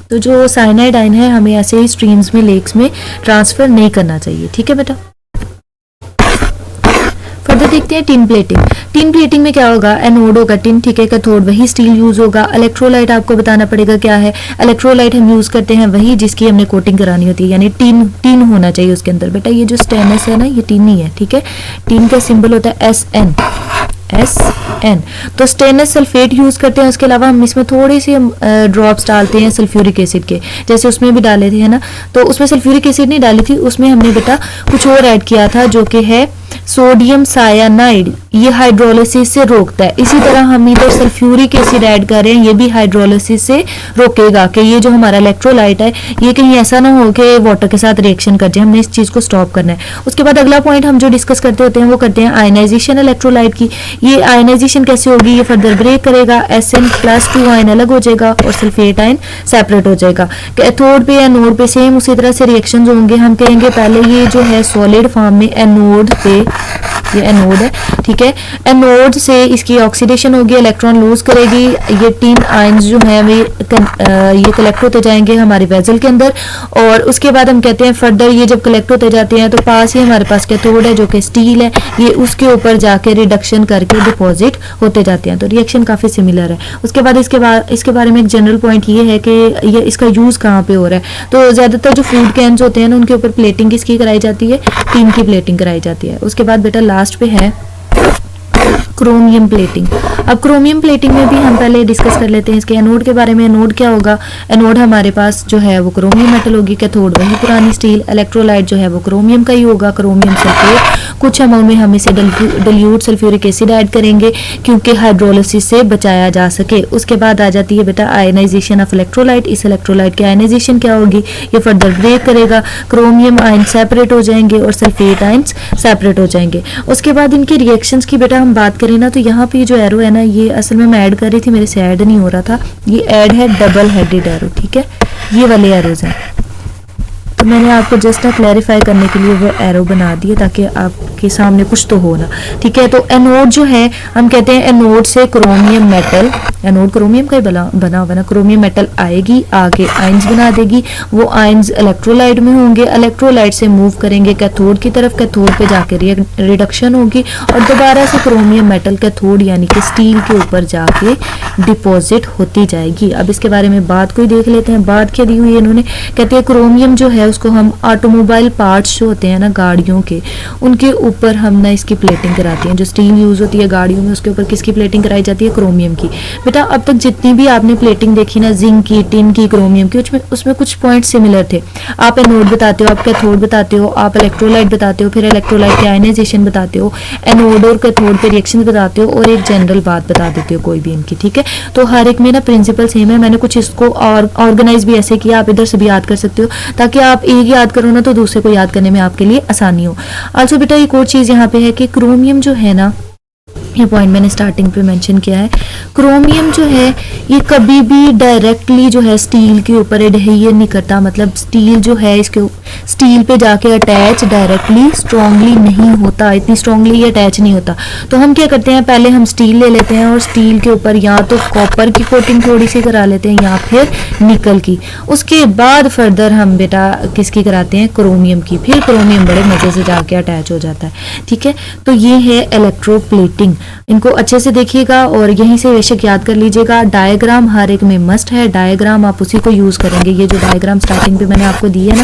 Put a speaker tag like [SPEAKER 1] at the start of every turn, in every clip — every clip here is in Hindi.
[SPEAKER 1] तो जो साइनाइड आयन है हमें ऐसे ही स्ट्रीम्स में, लेक्स में ट्रांसफर नहीं करना चाहिए, ठीक है बेटा। फर्दर देखते हैं टिन प्लेटिंग। टिन प्लेटिंग में क्या होगा, एनोड होगा टिन, ठीक है, कैथोड वही स्टील यूज होगा। इलेक्ट्रोलाइट आपको बताना पड़ेगा क्या है, इलेक्ट्रोलाइट हम यूज करते हैं वही जिसकी हमने कोटिंग करानी होती है, यानी टिन होना चाहिए उसके अंदर। बेटा ये जो स्टेनलेस है ना, ये टिन ही है, ठीक है। टिन का सिंबल होता है SN। तो स्टेनलेस सल्फेट यूज करते हैं। उसके अलावा हम इसमें थोड़े से ड्रॉप्स डालते हैं सल्फ्यूरिक एसिड के, जैसे उसमें भी डाले थे, है ना। तो उसमें सल्फ्यूरिक एसिड नहीं डाली थी, उसमें हमने बेटा कुछ और ऐड किया था जो कि है सोडियम सायानाइड। ये हाइड्रोलिसिस से रोकता है। इसी तरह हम इधर सल्फ्यूरिक एसिड ऐड कर रहे हैं, ये भी हाइड्रोलिसिस से रोकेगा कि ये जो हमारा इलेक्ट्रोलाइट है ये कहीं ऐसा ना हो कि वाटर के साथ रिएक्शन कर जाए। हमने इस चीज को स्टॉप करना है। उसके बाद अगला पॉइंट हम जो डिस्कस करते होते हैं वो करते हैं आयनाइजेशन इलेक्ट्रोलाइट की। ये आयनाइजेशन कैसे होगी, ये फर्दर ब्रेक करेगा, SN+2 आयन अलग हो जाएगा और सल्फेट आयन सेपरेट हो जाएगा। कैथोड पे, एनोड पे सेम उसी तरह से रिएक्शंस होंगे। हम कहेंगे पहले ये जो है सॉलिड फॉर्म में एनोड पे, ये एनोड है, ठीक है, एनोड से इसकी ऑक्सीडेशन होगी, इलेक्ट्रॉन लूज करेगी। ये टिन आयंस जो है ये कलेक्ट होते जाएंगे हमारे वेजल के अंदर। और उसके बाद हम कहते हैं फर्दर ये जब कलेक्ट होते जाते हैं तो पास ही हमारे पास कैथोड है जो कि स्टील है, ये उसके ऊपर जाके रिडक्शन करके डिपॉजिट होते जाते हैं। तो रिएक्शन काफी सिमिलर है। उसके बाद इसके बारे में एक जनरल पॉइंट ये है कि ये इसका यूज कहाँ पे हो रहा है। तो ज्यादातर जो फूड कैन्स होते हैं ना उनके ऊपर प्लेटिंग किसकी कराई जाती है, टिन की प्लेटिंग कराई जाती है। उसके बाद बेटा लास्ट पे है क्रोमियम प्लेटिंग। अब क्रोमियम प्लेटिंग में भी हम पहले डिस्कस कर लेते हैं इसके एनोड के बारे में। एनोड क्या होगा, एनोड हमारे पास जो है वो क्रोमियम मेटल होगी, कैथोड वही पुरानी स्टील, इलेक्ट्रोलाइट जो है वो क्रोमियम का ही होगा, क्रोमियम सल्फेट। कुछ अमाउंट में हम इसे डिल्यूट सल्फ्यूरिक एसिड ऐड करेंगे क्योंकि हाइड्रोलिसिस से बचाया जा सके। उसके बाद आ जाती है बेटा आयनाइजेशन ऑफ इलेक्ट्रोलाइट। इस इलेक्ट्रोलाइट की आयनाइजेशन क्या होगी, ये फर्दर ब्रेक करेगा, क्रोमियम आयन सेपरेट हो जाएंगे और सल्फेट आयंस सेपरेट हो जाएंगे। उसके बाद इनके रिएक्शंस की बेटा हम बात करें ना तो यहाँ पे जो एरो है ना, ये असल में मैं ऐड कर रही थी, मेरे से ऐड नहीं हो रहा था, ये ऐड है डबल हेडेड एरो, ठीक है, ये वाले एरोज हैं। तो मैंने आपको जस्ट क्लैरिफाई करने के लिए वो एरो बना दिए ताकि आपके सामने कुछ तो हो ना, ठीक है। तो एनोड जो है हम कहते हैं एनोड से क्रोमियम मेटल, एनोड क्रोमियम का ही बना हुआ ना, क्रोमियम मेटल आएगी, आगे आयंस बना देगी, वो आयंस इलेक्ट्रोलाइट में होंगे, इलेक्ट्रोलाइट से मूव करेंगे कैथोड की तरफ, कैथोड पे जाके रिडक्शन होगी और दोबारा से क्रोमियम मेटल कैथोड यानी कि स्टील के ऊपर जाके डिपॉजिट होती जाएगी। अब इसके बारे में बात कोई देख लेते हैं। बात क्या दी हुई है इन्होंने, कहते हैं क्रोमियम जो है उसको हम ऑटोमोबाइल पार्ट्स जो होते हैं ना गाड़ियों के, उनके ऊपर हम ना इसकी प्लेटिंग कराते हैं। जो स्टील यूज होती है गाड़ियों में उसके ऊपर किसकी प्लेटिंग कराई जाती है, क्रोमियम की। बेटा अब तक जितनी भी आपने प्लेटिंग देखी ना, जिंक की, टिन की, क्रोमियम की, उसमें कुछ पॉइंट सिमिलर थे। आप एनोड बताते हो, आप कैथोड बताते हो, आप इलेक्ट्रोलाइट बताते हो, फिर इलेक्ट्रोलाइट के आयनाइजेशन बताते हो, एनोड और कैथोड पे रिएक्शन बताते हो और एक जनरल बात बता देते हो कोई भी इनकी, ठीक है। तो हर एक में ना प्रिंसिपल सेम है। मैंने कुछ इसको और ऑर्गेनाइज भी ऐसे किया, आप इधर से भी याद कर सकते हो ताकि आप एक याद करो ना तो दूसरे को याद करने में आपके लिए आसानी हो। आल्सो बेटा एक और चीज यहाँ पे है कि क्रोमियम जो है ना, ये पॉइंट मैंने स्टार्टिंग पे मेंशन किया है, क्रोमियम जो है ये कभी भी डायरेक्टली जो है स्टील के ऊपर एडहेयर नहीं करता। मतलब स्टील जो है इसके स्टील पे जाके अटैच डायरेक्टली स्ट्रांगली नहीं होता, इतनी स्ट्रांगली ये अटैच नहीं होता। तो हम क्या करते हैं, पहले हम स्टील ले लेते हैं और स्टील के ऊपर या तो कॉपर की कोटिंग थोड़ी सी करा लेते हैं या फिर निकल की। उसके बाद फर्दर हम बेटा किसकी कराते हैं, क्रोमियम की। फिर क्रोमियम बड़े मजे से जाके अटैच हो जाता है, ठीक है। तो ये है इलेक्ट्रोप्लेटिंग। इनको अच्छे से देखिएगा और यहीं से बेशक याद कर लीजिएगा। डायग्राम हर एक में मस्ट है, डायग्राम आप उसी को यूज करेंगे। ये जो डायग्राम स्टार्टिंग पे मैंने आपको दी है ना,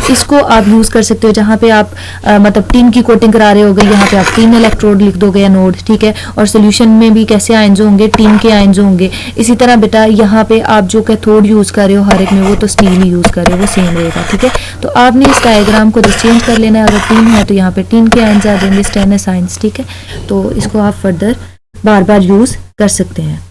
[SPEAKER 1] इसको आप यूज कर सकते हो। जहाँ पे आप मतलब टिन की कोटिंग करा रहे होगे, यहाँ पे आप टिन इलेक्ट्रोड लिख दोगे या नोड, ठीक है। और सोल्यूशन में भी कैसे आयंस होंगे, टिन के आयंस होंगे। इसी तरह बेटा यहाँ पे आप जो कैथोड यूज कर रहे हो हर एक में, वो तो स्टील ही यूज कर रहे हो, वो सेम रहेगा, ठीक है। तो आपने इस डायग्राम को चेंज कर लेना है। अगर टिन है तो यहाँ पे टिन के आयंस आ जाएंगे, स्टेनलेस आयंस, ठीक है। तो इसको आप फर्दर बार बार यूज कर सकते हैं।